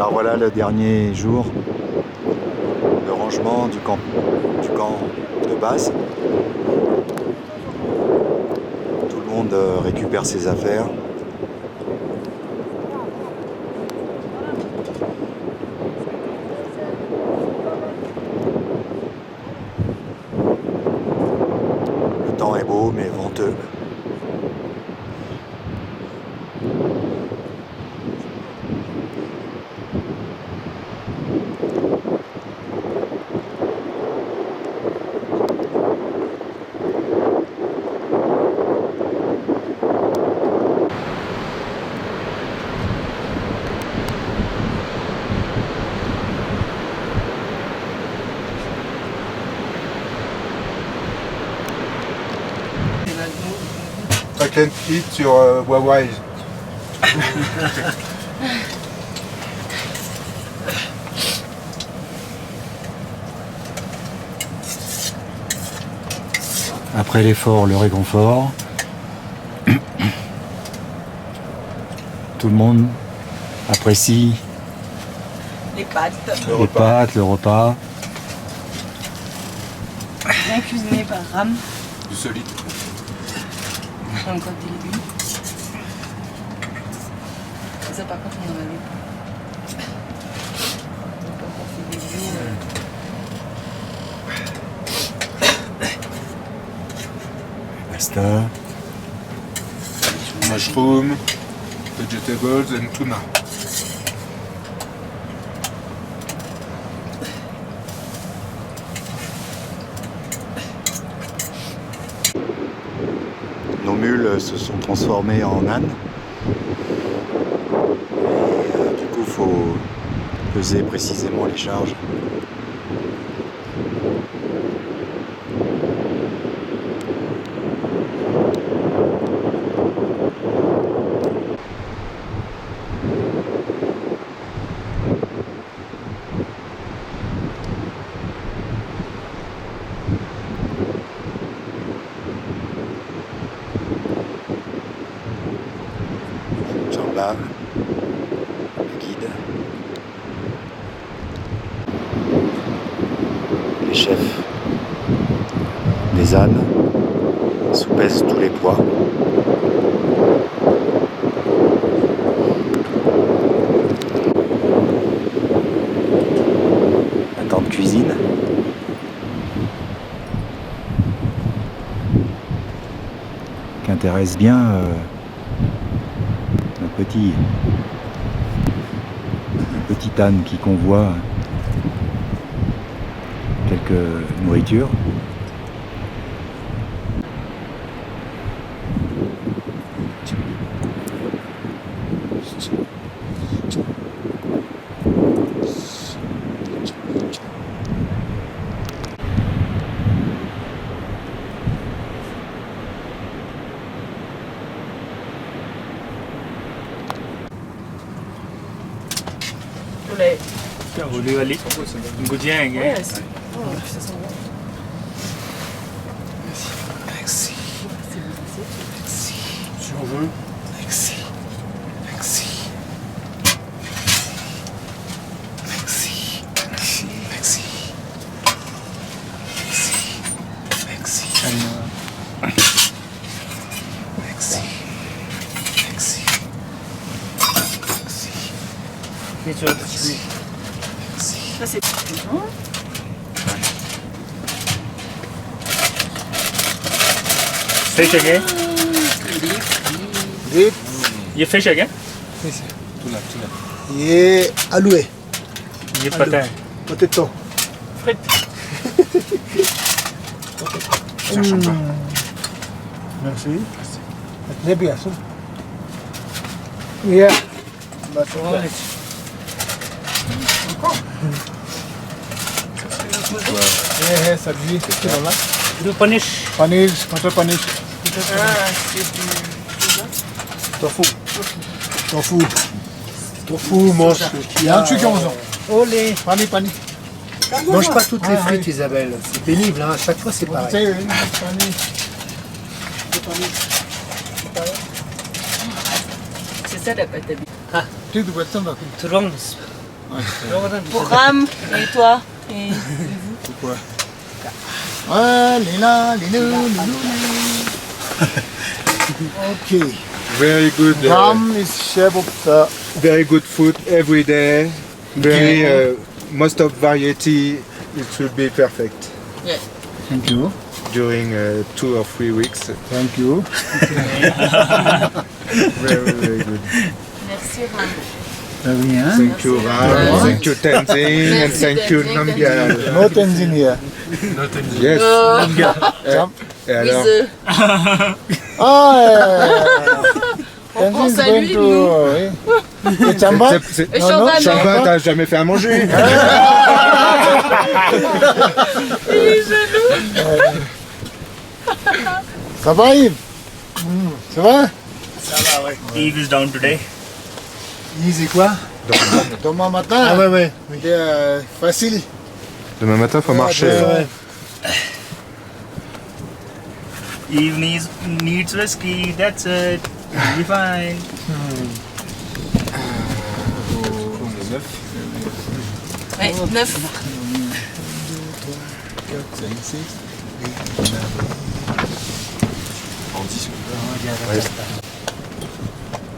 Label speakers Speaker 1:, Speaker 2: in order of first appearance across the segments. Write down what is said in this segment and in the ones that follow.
Speaker 1: Alors voilà le dernier jour de rangement du camp de base. Tout le monde récupère ses affaires. Le temps est beau mais venteux.
Speaker 2: I can eat your Huawei.
Speaker 1: Après l'effort, le réconfort. Tout le monde apprécie
Speaker 3: Les pâtes,
Speaker 1: le repas.
Speaker 3: bien cuisiné par Ram.
Speaker 2: Du solide.
Speaker 3: J'ai encore des légumes. Et ça par contre on n'en avait pas. Donc encore fait des vieux.
Speaker 1: Pasta.
Speaker 2: Mushroom, vegetables and tuna.
Speaker 1: Nos mules se sont transformées en ânes. Et, du coup, il faut peser précisément les charges. Là, le guide, les chefs, les ânes, soupèsent tous les poids. Un temps de cuisine. Qui intéresse bien un petit âne qui convoie quelques nourritures.
Speaker 3: Les...
Speaker 4: Voulez aller goûter un
Speaker 3: Ouais, c'est... Oh, ça sent bon.
Speaker 2: Merci.
Speaker 3: Merci.
Speaker 2: Si on veut. Merci. Merci. Merci. Merci. Merci. Merci. Merci. Merci. Merci. Merci.
Speaker 3: Ça c'est bon.
Speaker 4: Fish again?
Speaker 5: Dip,
Speaker 4: You fish again?
Speaker 2: Tuna.
Speaker 5: et aloué,
Speaker 4: You patin.
Speaker 5: potato.
Speaker 4: Frites.
Speaker 5: Merci. Très bien ça. Yeah. That's all right. Yeah, sabji, qu'est-ce qu'il y a là?
Speaker 4: Do punish.
Speaker 5: Paneer, mटर paneer.
Speaker 3: Ah, c'est du...
Speaker 5: Tofu. Tofu, mange. Il y a un truc 11 ans.
Speaker 6: Olé,
Speaker 5: Paneer.
Speaker 6: mange pas toutes les
Speaker 5: Ah,
Speaker 6: frites
Speaker 5: oui.
Speaker 6: Isabelle, c'est pénible, hein. À chaque fois c'est pareil.
Speaker 3: C'est ça la pâte à
Speaker 5: Tu dois t'en occuper.
Speaker 6: Turungs.
Speaker 3: Pour Ram et toi et
Speaker 5: Pourquoi? Ah, Lila, Okay.
Speaker 2: Very good.
Speaker 5: Ram is chef of the...
Speaker 2: Very good food every day. Very most of variety. It should be perfect
Speaker 5: Thank you.
Speaker 2: during 2 or 3 weeks.
Speaker 5: Thank you.
Speaker 2: Very very good.
Speaker 3: Merci Ram.
Speaker 5: Très bien.
Speaker 2: Thank you Ram. Thank you Tenzin and thank you Namgyal.
Speaker 5: No Tenzin here.
Speaker 2: Yes.
Speaker 5: Jump.
Speaker 2: Et alors?
Speaker 5: Ah, Tenzin is
Speaker 3: pense à
Speaker 5: going
Speaker 3: lui,
Speaker 5: to... Et Chamba?
Speaker 2: C'est-
Speaker 3: Non, non,
Speaker 2: Chamba, t'as jamais fait à manger?
Speaker 5: Ça va Yves? Ça va?
Speaker 4: Eve is down today.
Speaker 6: Easy quoi?
Speaker 5: Demain matin?
Speaker 6: Ah ouais, ouais. Oui.
Speaker 5: Facile.
Speaker 2: Demain matin, faut marcher.
Speaker 6: Ouais.
Speaker 4: Eve needs whiskey, that's it. You'll be fine.
Speaker 3: Ouais, 9.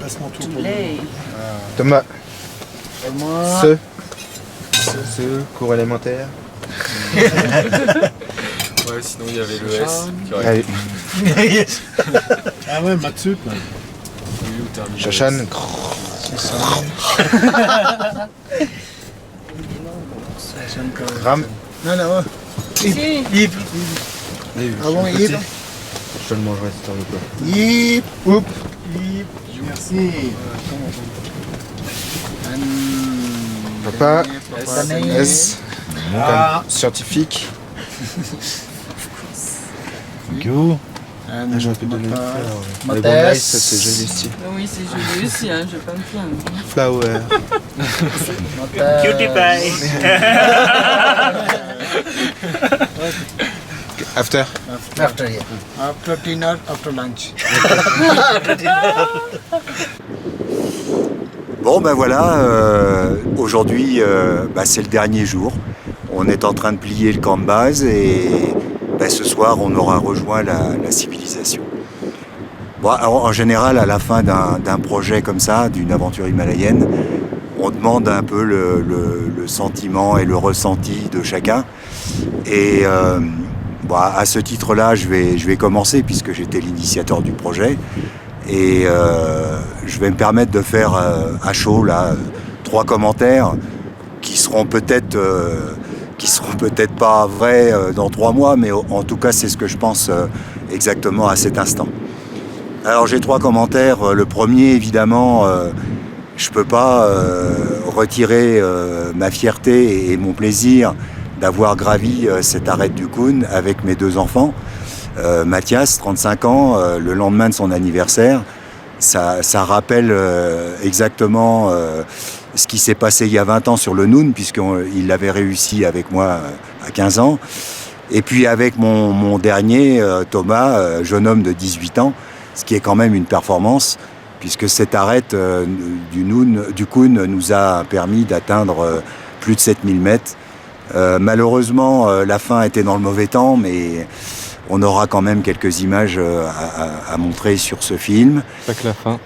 Speaker 6: Passe mon tour pour
Speaker 3: Lait.
Speaker 2: Thomas,
Speaker 5: Moi,
Speaker 2: ce cours élémentaire.
Speaker 7: Ouais, sinon il y avait le S qui aurait
Speaker 2: Allez,
Speaker 6: Ah ouais, Matsup.
Speaker 7: voulu ou terminé.
Speaker 2: Shashan. Ram,
Speaker 5: non, non.
Speaker 3: Si.
Speaker 6: Yves.
Speaker 5: Ah bon, Yves?
Speaker 2: je te le mangerai si t'en veux pas.
Speaker 5: Yves.
Speaker 2: Oups.
Speaker 5: Yves. Merci.
Speaker 2: Papa,
Speaker 5: Papa
Speaker 2: S,
Speaker 6: Ah.
Speaker 2: scientifique.
Speaker 5: Thank you.
Speaker 2: J'aurais pu donner une fleur. Mais bon,
Speaker 5: Mathias.
Speaker 2: nice, ça c'est joli style.
Speaker 3: Oui, c'est joli aussi, hein, je vais pas me plaindre.
Speaker 2: Flower.
Speaker 4: Cutie pie.
Speaker 2: After.
Speaker 5: After, yeah. After dinner, after lunch.
Speaker 1: Bon ben voilà, aujourd'hui c'est le dernier jour. On est en train de plier le camp de base et ce soir on aura rejoint la civilisation. Bon, alors, en général, à la fin d'un projet comme ça, d'une aventure himalayenne, on demande un peu le sentiment et le ressenti de chacun. Et à ce titre-là, je vais commencer puisque j'étais l'initiateur du projet. Et je vais me permettre de faire à chaud là 3 commentaires qui seront peut-être pas vrais dans 3 mois, mais en tout cas c'est ce que je pense exactement à cet instant. Alors j'ai 3 commentaires. Le premier, évidemment, je peux pas retirer ma fierté et mon plaisir d'avoir gravi cette arête du Khun avec mes 2 enfants. Mathias, 35 ans, le lendemain de son anniversaire, ça rappelle exactement ce qui s'est passé il y a 20 ans sur le Noun, puisqu'il l'avait réussi avec moi à 15 ans. Et puis avec mon dernier, Thomas, jeune homme de 18 ans, ce qui est quand même une performance, puisque cette arête du Khun nous a permis d'atteindre plus de 7000 mètres. Malheureusement, la fin était dans le mauvais temps, mais on aura quand même quelques images à montrer sur ce film.
Speaker 7: Pas que la fin.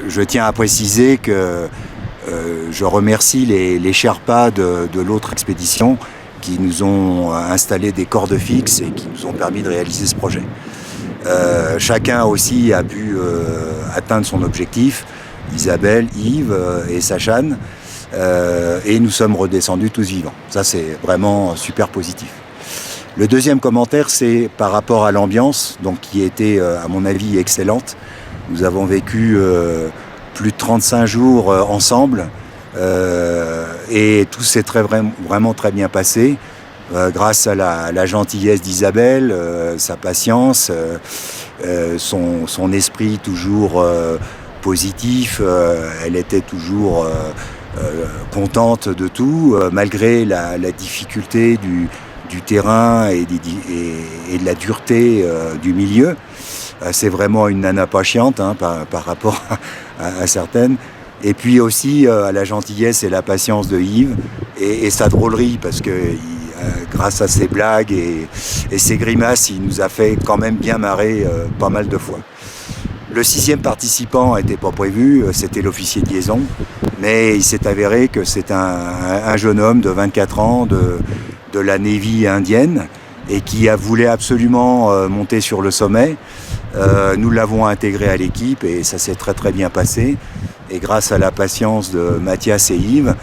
Speaker 1: Je tiens à préciser que je remercie les Sherpas de l'autre expédition qui nous ont installé des cordes fixes et qui nous ont permis de réaliser ce projet. Chacun aussi a pu atteindre son objectif, Isabelle, Yves et Sachan, et nous sommes redescendus tous vivants. Ça, c'est vraiment super positif. Le deuxième commentaire, c'est par rapport à l'ambiance, donc qui était, à mon avis, excellente. Nous avons vécu plus de 35 jours ensemble, et tout s'est vraiment très bien passé, grâce à la gentillesse d'Isabelle, sa patience, son esprit toujours positif. Elle était toujours contente de tout, malgré la difficulté du terrain et de la dureté du milieu. C'est vraiment une nana pas chiante par rapport à certaines. Et puis aussi à la gentillesse et la patience de Yves et sa drôlerie, parce que grâce à ses blagues et ses grimaces, il nous a fait quand même bien marrer pas mal de fois. Le 6e participant n'était pas prévu, c'était l'officier de liaison, mais il s'est avéré que c'est un jeune homme de 24 ans de la Navy indienne et qui voulait absolument monter sur le sommet. Nous l'avons intégré à l'équipe et ça s'est très très bien passé. Et grâce à la patience de Mathias et Yves,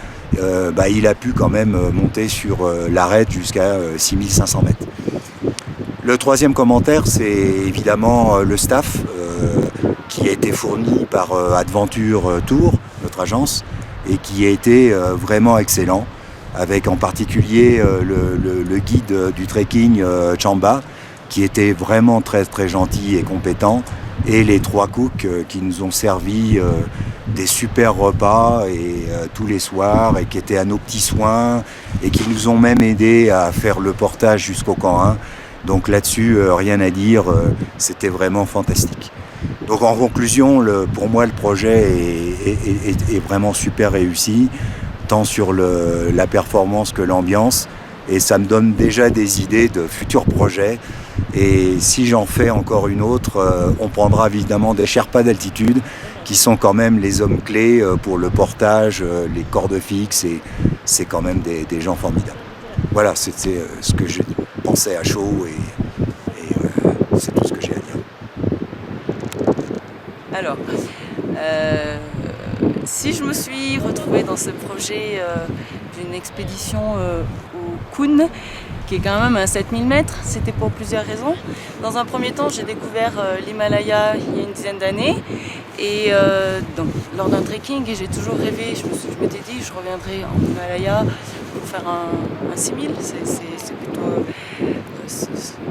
Speaker 1: il a pu quand même monter sur l'arête jusqu'à 6500 mètres. Le 3e commentaire, c'est évidemment le staff qui a été fourni par Adventure Tour, notre agence, et qui a été vraiment excellent, avec en particulier le guide du trekking Chamba, qui était vraiment très très gentil et compétent, et les 3 cooks qui nous ont servi des super repas tous les soirs et qui étaient à nos petits soins et qui nous ont même aidés à faire le portage jusqu'au camp 1. Donc là-dessus, rien à dire, c'était vraiment fantastique. Donc en conclusion, pour moi le projet est vraiment super réussi, tant sur la performance que l'ambiance, et ça me donne déjà des idées de futurs projets. Et si j'en fais encore une autre, on prendra évidemment des Sherpas d'altitude, qui sont quand même les hommes clés pour le portage, les cordes fixes, et c'est quand même des gens formidables. Voilà, c'était ce que j'ai pensé à chaud, et c'est tout ce que j'ai à dire.
Speaker 3: Alors, si je me suis retrouvée dans ce projet d'une expédition au Khun, qui est quand même à 7000 mètres, c'était pour plusieurs raisons. Dans un premier temps, j'ai découvert l'Himalaya il y a une dizaine d'années, et lors d'un trekking, et j'ai toujours rêvé, je m'étais dit je reviendrai en Himalaya pour faire un 6000, c'est plutôt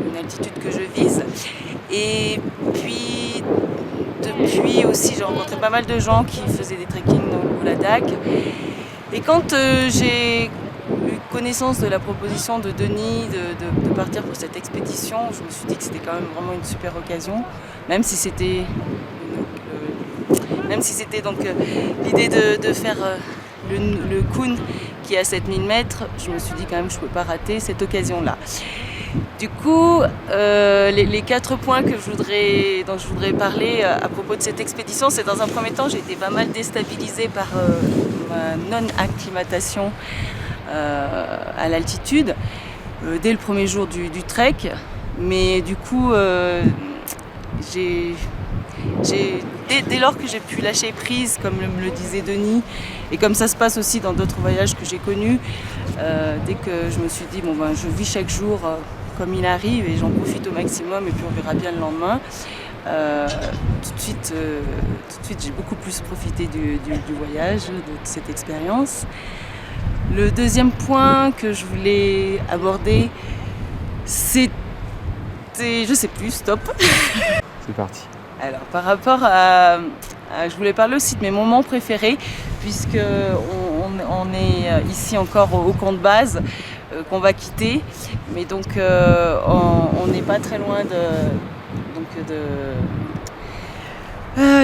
Speaker 3: une altitude que je vise. Et puis depuis aussi, j'ai rencontré pas mal de gens qui faisaient des trekking au Ladakh. Et quand j'ai eu connaissance de la proposition de Denis de partir pour cette expédition, je me suis dit que c'était quand même vraiment une super occasion, même si c'était donc l'idée de faire le Khun qui est à 7000 mètres, je me suis dit quand même que je ne peux pas rater cette occasion-là. Du coup, les 4 points dont je voudrais parler à propos de cette expédition, c'est dans un premier temps, j'ai été pas mal déstabilisée par ma non-acclimatation à l'altitude dès le premier jour du trek. Mais du coup, dès lors que j'ai pu lâcher prise, comme me le disait Denis, et comme ça se passe aussi dans d'autres voyages que j'ai connus, dès que je me suis dit, je vis chaque jour comme il arrive et j'en profite au maximum et puis on verra bien le lendemain. Tout de suite, j'ai beaucoup plus profité du voyage, de cette expérience. Le deuxième point que je voulais aborder, c'était, je sais plus, stop.
Speaker 7: C'est parti.
Speaker 3: Alors, par rapport à je voulais parler aussi de mes moments préférés, puisque on est ici encore au camp de base qu'on va quitter, mais donc on n'est pas très loin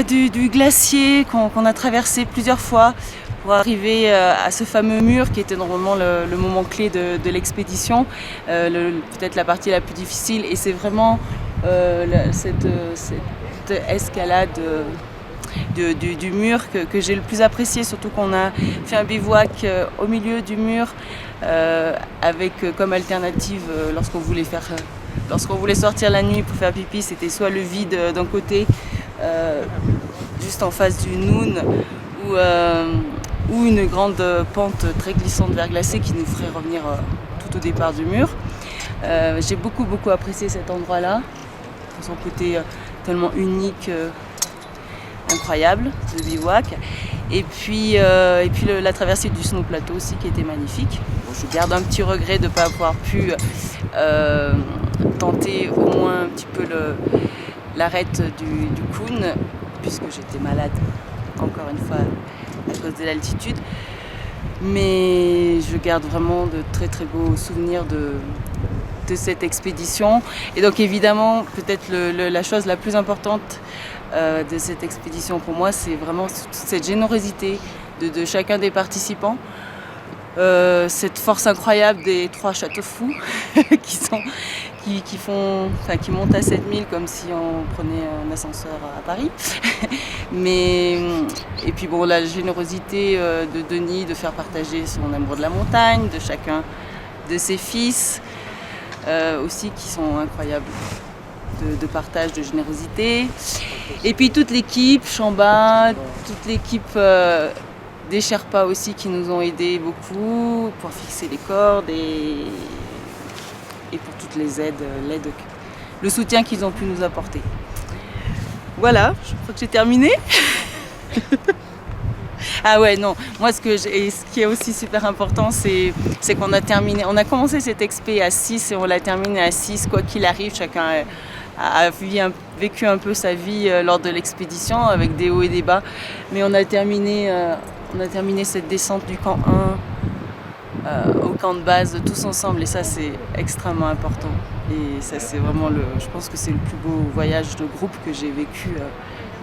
Speaker 3: du glacier qu'on a traversé plusieurs fois pour arriver à ce fameux mur qui était normalement le moment clé de l'expédition, peut-être la partie la plus difficile, et c'est vraiment cette escalade du mur que j'ai le plus apprécié, surtout qu'on a fait un bivouac au milieu du mur avec comme alternative lorsqu'on voulait sortir la nuit pour faire pipi, c'était soit le vide d'un côté juste en face du Noun ou une grande pente très glissante verglacée qui nous ferait revenir tout au départ du mur. J'ai beaucoup apprécié cet endroit-là pour son côté tellement unique, incroyable, ce bivouac. Et puis la traversée du Snow Plateau aussi qui était magnifique. Bon, je garde un petit regret de ne pas avoir pu tenter au moins un petit peu l'arête du Khun, puisque j'étais malade encore une fois à cause de l'altitude. Mais je garde vraiment de très beaux souvenirs de cette expédition. Et donc évidemment, peut-être la chose la plus importante de cette expédition pour moi, c'est vraiment cette générosité de chacun des participants. Cette force incroyable des 3 châteaux fous qui montent à 7000 comme si on prenait un ascenseur à Paris. Et puis bon, la générosité de Denis de faire partager son amour de la montagne, de chacun de ses fils aussi qui sont incroyables de partage, de générosité. Et puis toute l'équipe, Chamba, toute l'équipe des Sherpas aussi qui nous ont aidés beaucoup pour fixer les cordes et pour toutes les aides, le soutien qu'ils ont pu nous apporter. Voilà, je crois que j'ai terminé. Ah ouais, non, moi ce qui est aussi super important, c'est qu'on a commencé cette expé à 6 et on l'a terminé à 6, quoi qu'il arrive, chacun a vécu un peu sa vie lors de l'expédition avec des hauts et des bas, mais on a terminé cette descente du camp 1 au camp de base tous ensemble et ça c'est extrêmement important et ça c'est vraiment je pense que c'est le plus beau voyage de groupe que j'ai vécu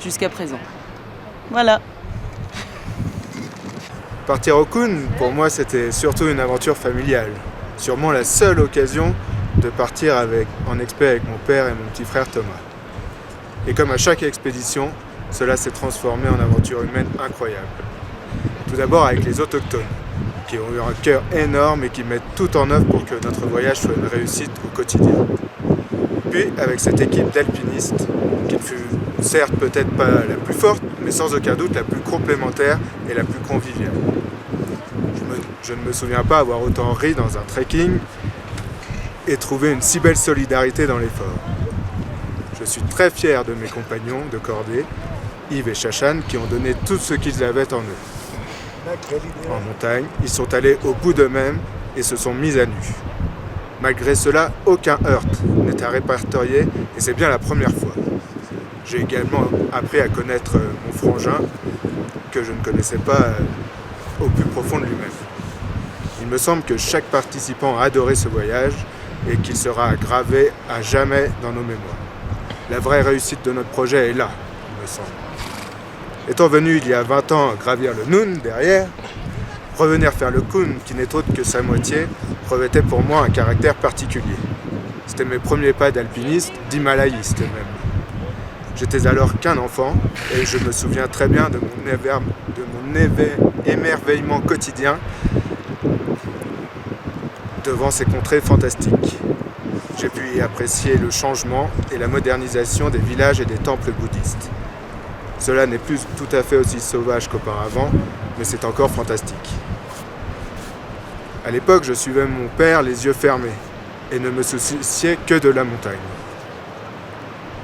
Speaker 3: jusqu'à présent. Voilà.
Speaker 2: Partir au Kun, pour moi, c'était surtout une aventure familiale. Sûrement la seule occasion de partir en expé avec mon père et mon petit frère Thomas. Et comme à chaque expédition, cela s'est transformé en aventure humaine incroyable. Tout d'abord avec les autochtones, qui ont eu un cœur énorme et qui mettent tout en œuvre pour que notre voyage soit une réussite au quotidien. Puis avec cette équipe d'alpinistes, qui fut certes peut-être pas la plus forte, mais sans aucun doute la plus complémentaire et la plus conviviale. Je ne me souviens pas avoir autant ri dans un trekking et trouvé une si belle solidarité dans l'effort. Je suis très fier de mes compagnons de cordée, Yves et Chachan, qui ont donné tout ce qu'ils avaient en eux. En montagne, ils sont allés au bout d'eux-mêmes et se sont mis à nu. Malgré cela, aucun heurt n'est à répertorier et c'est bien la première fois. J'ai également appris à connaître mon frangin que je ne connaissais pas au plus profond de lui-même. Il me semble que chaque participant a adoré ce voyage et qu'il sera gravé à jamais dans nos mémoires. La vraie réussite de notre projet est là, il me semble. Étant venu il y a 20 ans gravir le Noun derrière, revenir faire le Kun, qui n'est autre que sa moitié, revêtait pour moi un caractère particulier. C'était mes premiers pas d'alpiniste, d'himalayiste même. J'étais alors qu'un enfant et je me souviens très bien de mon émerveillement quotidien devant ces contrées fantastiques. J'ai pu y apprécier le changement et la modernisation des villages et des temples bouddhistes. Cela n'est plus tout à fait aussi sauvage qu'auparavant, mais c'est encore fantastique. À l'époque, je suivais mon père les yeux fermés et ne me souciais que de la montagne.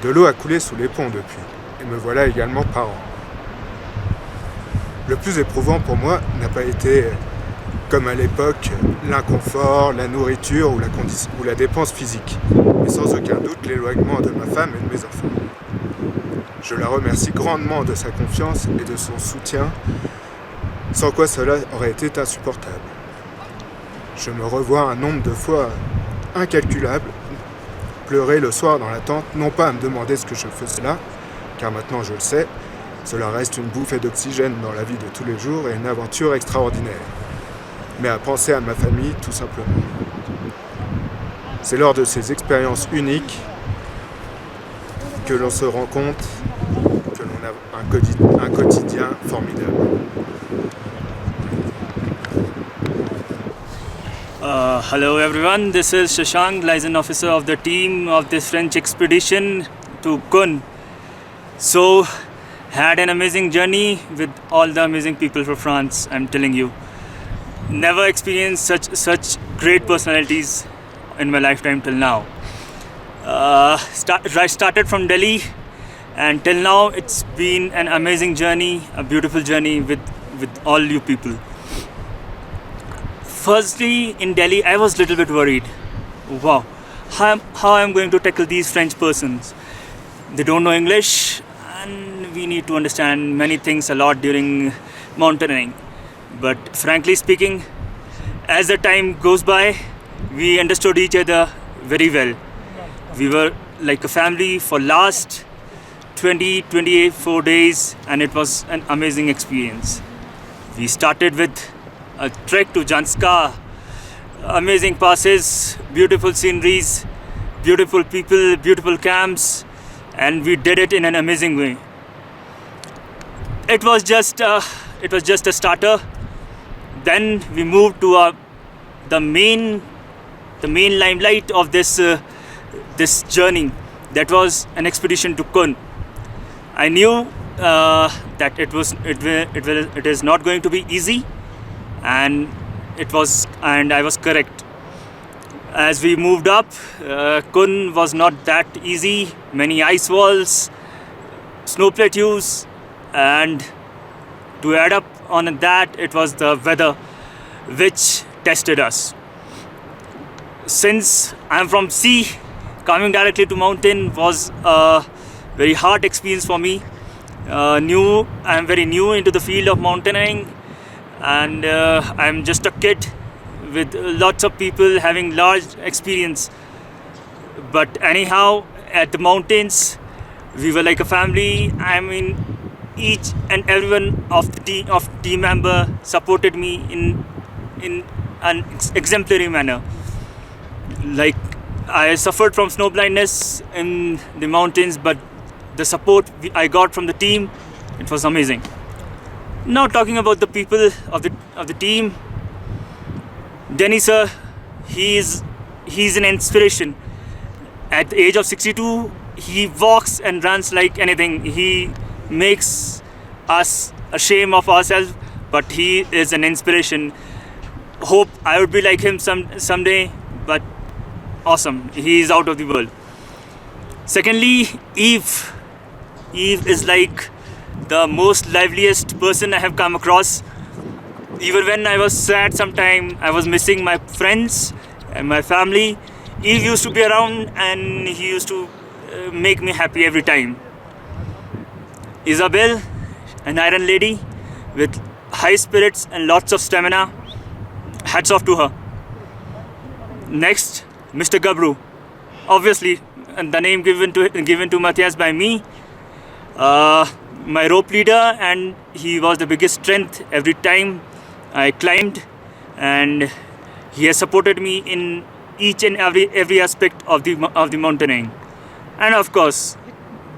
Speaker 2: De l'eau a coulé sous les ponts depuis, et me voilà également parent. Le plus éprouvant pour moi n'a pas été, comme à l'époque, l'inconfort, la nourriture ou la dépense physique, mais sans aucun doute l'éloignement de ma femme et de mes enfants. Je la remercie grandement de sa confiance et de son soutien, sans quoi cela aurait été insupportable. Je me revois un nombre de fois incalculable pleurer le soir dans la tente, non pas à me demander ce que je faisais là, car maintenant je le sais, cela reste une bouffée d'oxygène dans la vie de tous les jours et une aventure extraordinaire, mais à penser à ma famille tout simplement. C'est lors de ces expériences uniques que l'on se rend compte que l'on a un quotidien formidable.
Speaker 4: Hello everyone, this is Shashank, liaison officer of the team of this French expedition to Kun. So, had an amazing journey with all the amazing people from France, I'm telling you. Never experienced such great personalities in my lifetime till now. I started from Delhi and till now it's been an amazing journey, a beautiful journey with all you people. Firstly, in Delhi, I was a little bit worried. Wow, how I'm going to tackle these French persons? They don't know English, and we need to understand many things a lot during mountaineering. But frankly speaking, as the time goes by, we understood each other very well. We were like a family for last 24 days, and it was an amazing experience. We started with a trek to Janska, amazing passes, beautiful sceneries, beautiful people, beautiful camps, and we did it in an amazing way. It was just a starter. Then we moved to the main limelight of this journey. That was an expedition to Kun. I knew that it is not going to be easy, and I was correct. As we moved up, Kun was not that easy. Many ice walls, snow plateaus, and to add up on that, it was the weather which tested us. Since I'm from sea, coming directly to mountain was a very hard experience for me. I'm very new into the field of mountaineering, and I'm just a kid with lots of people having large experience. But anyhow, at the mountains, we were like a family. I mean, each and everyone of the team member supported me in an exemplary manner. Like, I suffered from snow blindness in the mountains, but the support I got from the team, it was amazing. Now talking about the people of the team, Denny sir, he's an inspiration. At the age of 62, he walks and runs like anything. He makes us ashamed of ourselves, but he is an inspiration. Hope I would be like him someday, but awesome. He is out of the world. Secondly, Eve. Eve is like the most liveliest person I have come across. Even when I was sad sometime, I was missing my friends and my family, Eve used to be around and he used to make me happy every time. Isabel, an iron lady with high spirits and lots of stamina. Hats off to her. Next, Mr. Gabru. Obviously, the name given to Matthias by me. My rope leader, and he was the biggest strength every time I climbed, and he has supported me in each and every aspect of the mountaineering. And of course,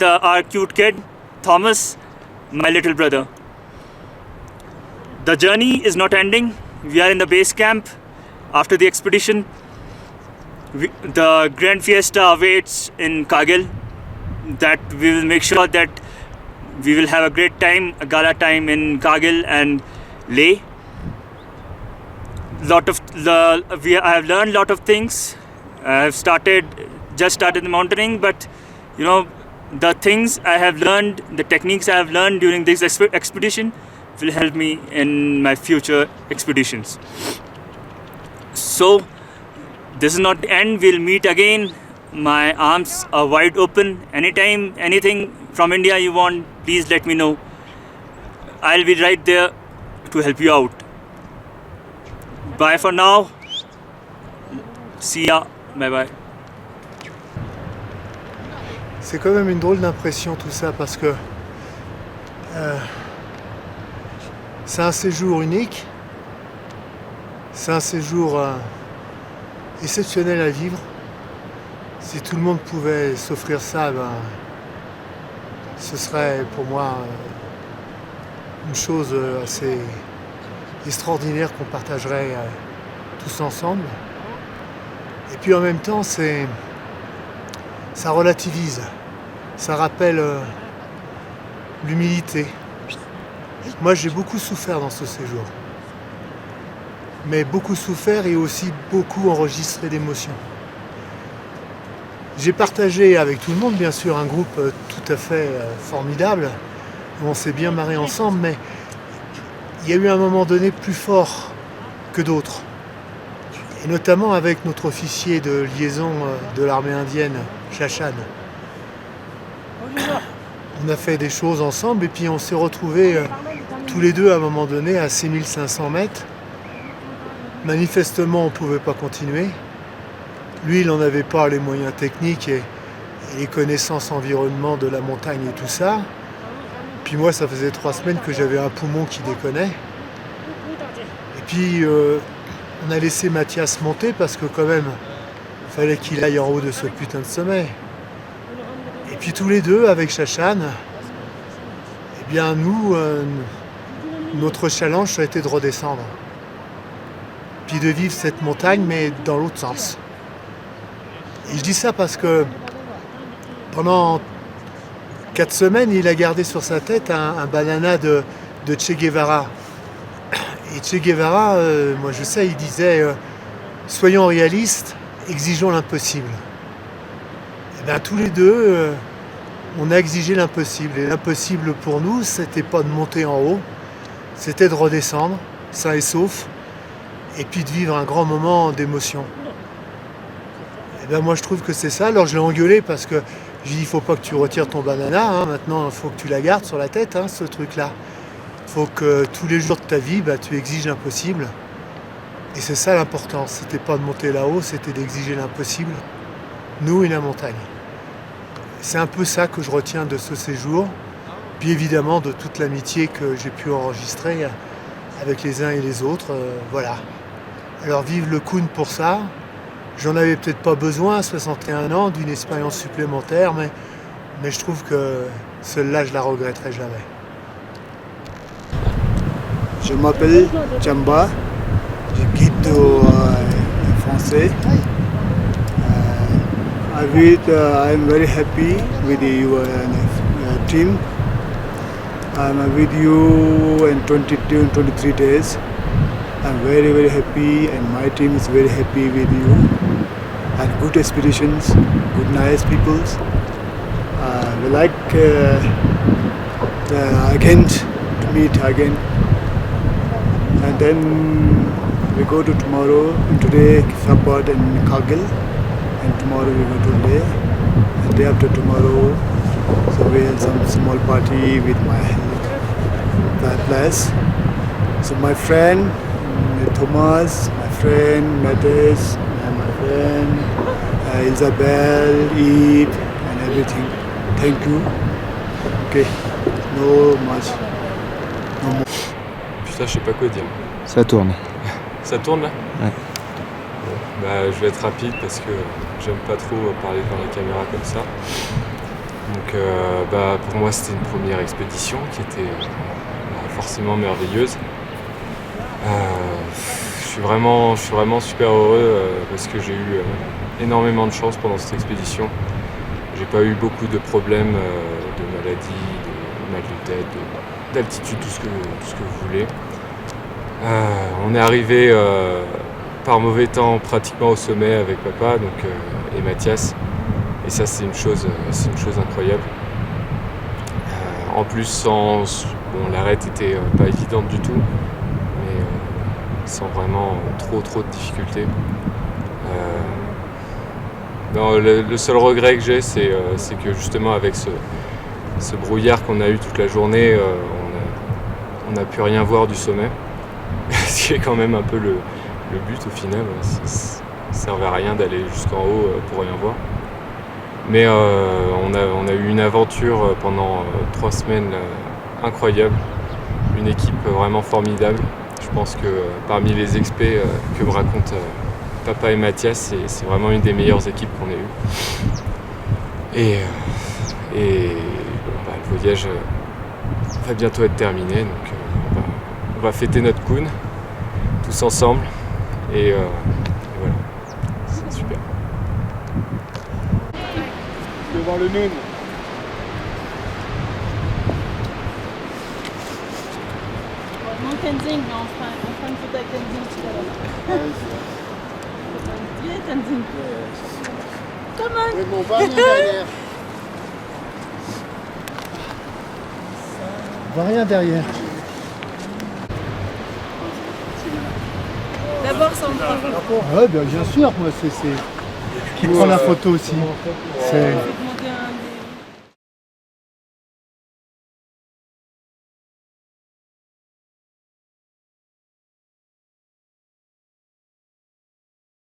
Speaker 4: our cute kid, Thomas, my little brother. The journey is not ending. We are in the base camp. After the expedition, the Grand Fiesta awaits in Kargil. That we will make sure that we will have a great time, a gala time in Kargil and Leh. I have learned a lot of things. I have just started the mountaineering, but the things I have learned, the techniques I have learned during this expedition will help me in my future expeditions. So this is not the end. We'll meet again. My arms are wide open. Anytime, anything from India you want, please let me know. I'll be right there to help you out. Bye for now. See ya. Bye bye.
Speaker 6: C'est quand même une drôle d'impression tout ça parce que c'est un séjour unique, c'est un séjour exceptionnel à vivre. Si tout le monde pouvait s'offrir ça, ce serait pour moi une chose assez extraordinaire qu'on partagerait tous ensemble. Et puis en même temps, ça relativise, ça rappelle l'humilité. Moi, j'ai beaucoup souffert dans ce séjour, mais beaucoup souffert et aussi beaucoup enregistré d'émotions. J'ai partagé avec tout le monde, bien sûr, un groupe tout à fait formidable, où on s'est bien marré ensemble, mais il y a eu un moment donné plus fort que d'autres. Et notamment avec notre officier de liaison de l'armée indienne, Shashan. On a fait des choses ensemble et puis on s'est retrouvés tous les deux à un moment donné à 6500 mètres. Manifestement, on ne pouvait pas continuer. Lui, il n'en avait pas les moyens techniques et et les connaissances environnement de la montagne et tout ça. Puis moi, ça faisait 3 semaines que j'avais un poumon qui déconnait. Et puis, on a laissé Mathias monter parce que quand même, il fallait qu'il aille en haut de ce putain de sommet. Et puis tous les deux, avec Chachane, eh bien nous, notre challenge, ça a été de redescendre. Puis de vivre cette montagne, mais dans l'autre sens. Et je dis ça parce que pendant 4 semaines, il a gardé sur sa tête un bandana de Che Guevara. Et Che Guevara, moi je sais, il disait soyons réalistes, exigeons l'impossible. Et bien tous les deux, on a exigé l'impossible. Et l'impossible pour nous, c'était pas de monter en haut, c'était de redescendre, sain et sauf, et puis de vivre un grand moment d'émotion. Et bien moi je trouve que c'est ça. Alors je l'ai engueulé parce que j'ai dit il faut pas que tu retires ton banana, hein. Maintenant il faut que tu la gardes sur la tête, hein, ce truc-là. Il faut que tous les jours de ta vie, tu exiges l'impossible. Et c'est ça l'important. C'était pas de monter là-haut, c'était d'exiger l'impossible. Nous et la montagne. C'est un peu ça que je retiens de ce séjour. Puis évidemment de toute l'amitié que j'ai pu enregistrer avec les uns et les autres. Voilà. Alors vive le Koun pour ça. J'en avais peut-être pas besoin à 61 ans d'une expérience supplémentaire, mais je trouve que celle-là, je la regretterai jamais.
Speaker 8: Je m'appelle Chamba, je quitte français. I am very happy with your team. I'm with you in 22 and 23 days. I'm very, very happy, and my team is very happy with you. And good expeditions, good nice peoples. We like again to meet again. And then we go to tomorrow, and today Sapad and Kargil, and tomorrow we go to Leh, and day after tomorrow, so we have some small party with my place. So my friend Thomas, my friend Mattes, and my friend Isabel, Eve, and everything. Thank you. Okay, no much. No more.
Speaker 7: Putain, je sais pas quoi dire.
Speaker 9: Ça tourne.
Speaker 7: Ça tourne là?
Speaker 9: Ouais.
Speaker 7: Bon, je vais être rapide parce que j'aime pas trop parler devant la caméra comme ça. Donc pour moi c'était une première expédition qui était forcément merveilleuse. Je suis vraiment super heureux parce que j'ai eu énormément de chance pendant cette expédition. J'ai pas eu beaucoup de problèmes de maladie, de mal de tête, d'altitude, tout ce que vous voulez. On est arrivé par mauvais temps pratiquement au sommet avec papa et Mathias, et ça c'est une chose incroyable. En plus l'arête était pas évidente du tout, mais sans vraiment trop de difficultés. Le seul regret que j'ai, c'est que justement avec ce brouillard qu'on a eu toute la journée, on n'a pu rien voir du sommet. Ce qui est quand même un peu le but au final. Ça ne servait à rien d'aller jusqu'en haut pour rien voir. Mais on a eu une aventure pendant 3 semaines incroyable. Une équipe vraiment formidable. Je pense que parmi les expés que me racontent papa et Mathias, c'est vraiment une des meilleures équipes qu'on ait eues. Et le voyage va bientôt être terminé, donc on va fêter notre Koun tous ensemble, et voilà, c'est super.
Speaker 2: Devant le Noun.
Speaker 3: Non, Tenzing, mais on fera une photo avec Tenzing tout à l'heure. Viens, Tenzing. Comment?
Speaker 5: Oui, bon, va rien derrière.
Speaker 6: On voit rien derrière.
Speaker 3: D'abord, ça me prend.
Speaker 6: Ouais, bien sûr, moi c'est qui prend la photo aussi. C'est